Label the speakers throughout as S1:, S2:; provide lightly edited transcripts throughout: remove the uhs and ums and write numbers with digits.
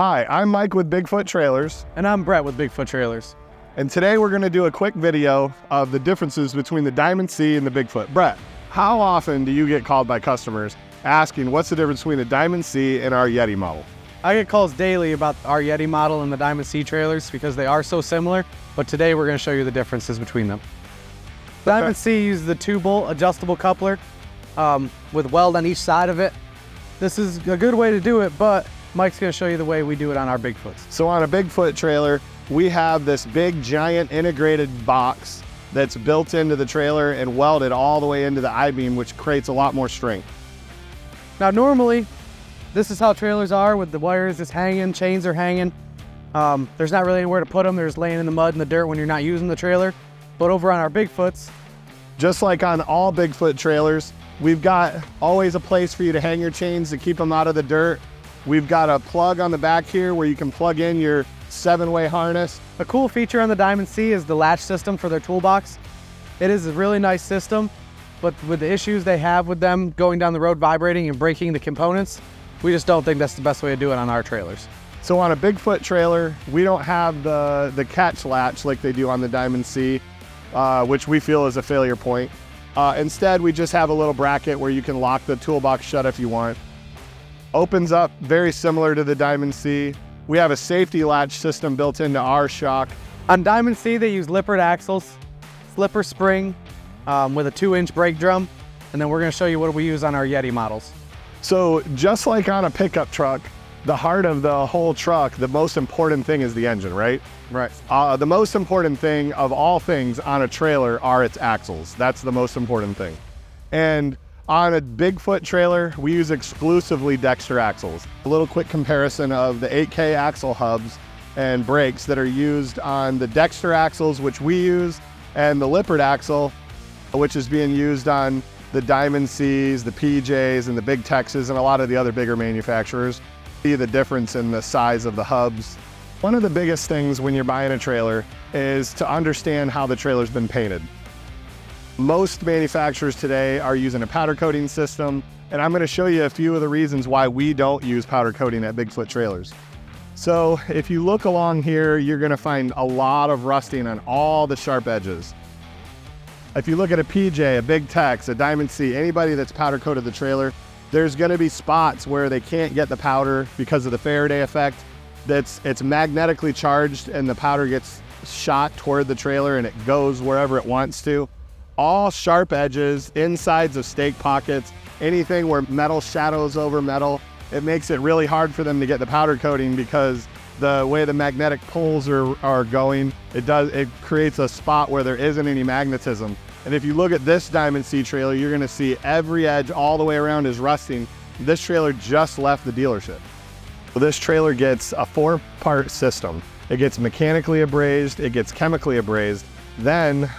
S1: Hi, I'm Mike with Bigfoot Trailers.
S2: And I'm Brett with Bigfoot Trailers.
S1: And today we're going to do a quick video of the differences between the Diamond C and the Bigfoot. Brett, how often do you get called by customers asking what's the difference between the Diamond C and our Yeti model?
S2: I get calls daily about our Yeti model and the Diamond C trailers because they are so similar, but today we're going to show you the differences between them. Diamond C uses the 2-bolt adjustable coupler with weld on each side of it. This is a good way to do it, but Mike's going to show you the way we do it on our Bigfoots.
S1: So on a Bigfoot trailer, we have this big giant integrated box that's built into the trailer and welded all the way into the I-beam, which creates a lot more strength.
S2: Now normally, this is how trailers are with the wires just hanging, chains are hanging. There's not really anywhere to put them. They're just laying in the mud and the dirt when you're not using the trailer. But over on our Bigfoots,
S1: just like on all Bigfoot trailers, we've got always a place for you to hang your chains to keep them out of the dirt. We've got a plug on the back here where you can plug in your 7-way harness.
S2: A cool feature on the Diamond C is the latch system for their toolbox. It is a really nice system, but with the issues they have with them going down the road vibrating and breaking the components, we just don't think that's the best way to do it on our trailers.
S1: So on a Bigfoot trailer, we don't have the catch latch like they do on the Diamond C, which we feel is a failure point. Instead, we just have a little bracket where you can lock the toolbox shut if you want. Opens up very similar to the Diamond C. We have a safety latch system built into our shock.
S2: On Diamond C, they use lippered axles, slipper spring with a 2-inch brake drum, and then we're going to show you what we use on our Yeti models.
S1: So just like on a pickup truck, the heart of the whole truck, the most important thing is the engine, right?
S2: Right.
S1: The most important thing of all things on a trailer are its axles. That's the most important thing. And on a Bigfoot trailer, we use exclusively Dexter axles. A little quick comparison of the 8K axle hubs and brakes that are used on the Dexter axles, which we use, and the lippered axle, which is being used on the Diamond Cs, the PJs, and the Big Texas, and a lot of the other bigger manufacturers. See the difference in the size of the hubs. One of the biggest things when you're buying a trailer is to understand how the trailer's been painted. Most manufacturers today are using a powder coating system, and I'm going to show you a few of the reasons why we don't use powder coating at Bigfoot Trailers. So if you look along here, you're going to find a lot of rusting on all the sharp edges. If you look at a PJ, a Big Tex, a Diamond C, anybody that's powder coated the trailer, there's going to be spots where they can't get the powder because of the Faraday effect. It's magnetically charged and the powder gets shot toward the trailer and it goes wherever it wants to. All sharp edges, insides of stake pockets, anything where metal shadows over metal, it makes it really hard for them to get the powder coating because the way the magnetic poles are going, it creates a spot where there isn't any magnetism. And if you look at this Diamond C trailer, you're gonna see every edge all the way around is rusting. This trailer just left the dealership. So this trailer gets a 4-part system. It gets mechanically abrased, it gets chemically abrased, then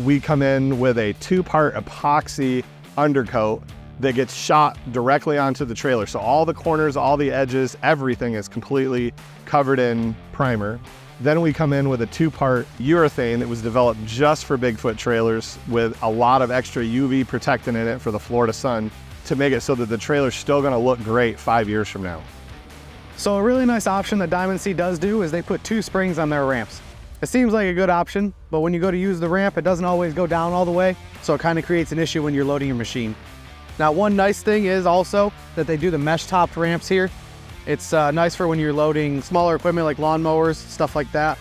S1: we come in with a 2-part epoxy undercoat that gets shot directly onto the trailer. So all the corners, all the edges, everything is completely covered in primer. Then we come in with a 2-part urethane that was developed just for Bigfoot trailers with a lot of extra UV protectant in it for the Florida sun to make it so that the trailer's still gonna look great 5 years from now.
S2: So a really nice option that Diamond C does do is they put 2 springs on their ramps. It seems like a good option, but when you go to use the ramp, it doesn't always go down all the way, so it kind of creates an issue when you're loading your machine. Now, one nice thing is also that they do the mesh-topped ramps here. It's nice for when you're loading smaller equipment like lawnmowers, stuff like that.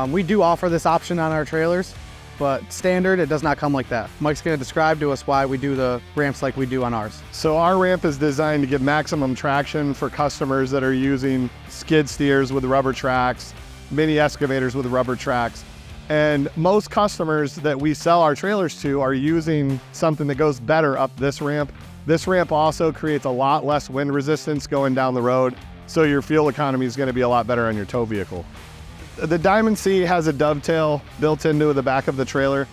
S2: We do offer this option on our trailers, but standard, it does not come like that. Mike's gonna describe to us why we do the ramps like we do on ours.
S1: So our ramp is designed to give maximum traction for customers that are using skid steers with rubber tracks, mini excavators with rubber tracks. And most customers that we sell our trailers to are using something that goes better up this ramp. This ramp also creates a lot less wind resistance going down the road, so your fuel economy is going to be a lot better on your tow vehicle. The Diamond C has a dovetail built into the back of the trailer.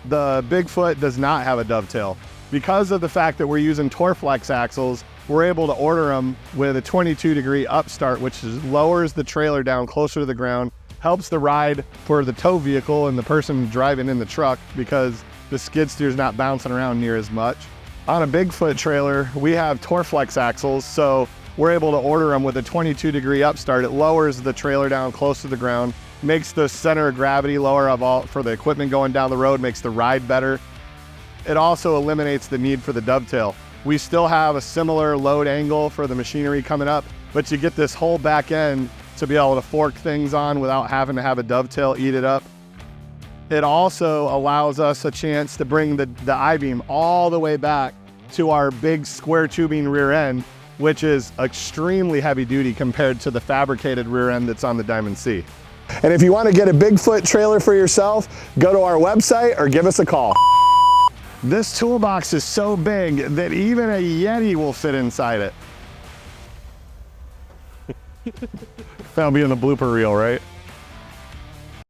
S1: The Bigfoot does not have a dovetail. Because of the fact that we're using Torflex axles, we're able to order them with a 22-degree upstart, which lowers the trailer down closer to the ground, helps the ride for the tow vehicle and the person driving in the truck because the skid steer's not bouncing around near as much. On a Bigfoot trailer, we have Torflex axles, so we're able to order them with a 22-degree upstart. It lowers the trailer down close to the ground, makes the center of gravity lower for the equipment going down the road, makes the ride better. It also eliminates the need for the dovetail. We still have a similar load angle for the machinery coming up, but you get this whole back end to be able to fork things on without having to have a dovetail eat it up. It also allows us a chance to bring the I-beam all the way back to our big square tubing rear end, which is extremely heavy duty compared to the fabricated rear end that's on the Diamond C. And if you want to get a Bigfoot trailer for yourself, go to our website or give us a call. This toolbox is so big that even a Yeti will fit inside it. That'll be in the blooper reel, right?